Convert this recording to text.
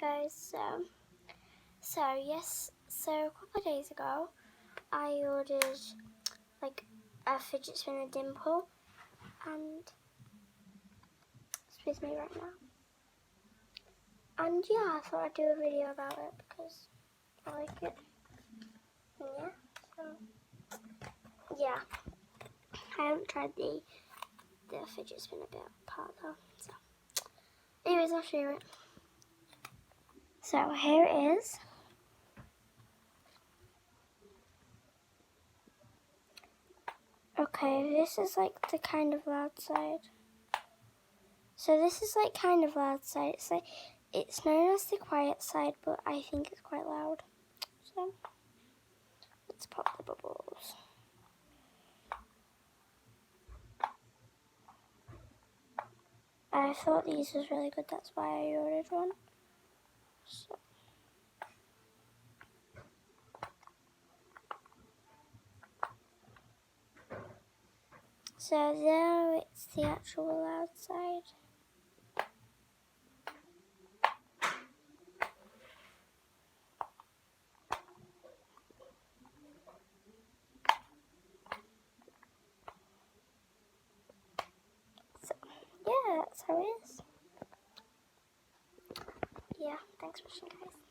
Hi guys, so a couple of days ago I ordered like a fidget spinner dimple, and it's with me right now. And yeah, I thought I'd do a video about it because I like it. And yeah, I haven't tried the fidget spinner bit part though. So anyways, I'll show you it. So here it is. Okay, this is like the kind of loud side. So this is like kind of loud side. It's known as the quiet side, but I think it's quite loud. So let's pop the bubbles. I thought these was really good, that's why I ordered one. So there it's the actual loud side. So yeah, that's how it is. Yeah, thanks for watching guys.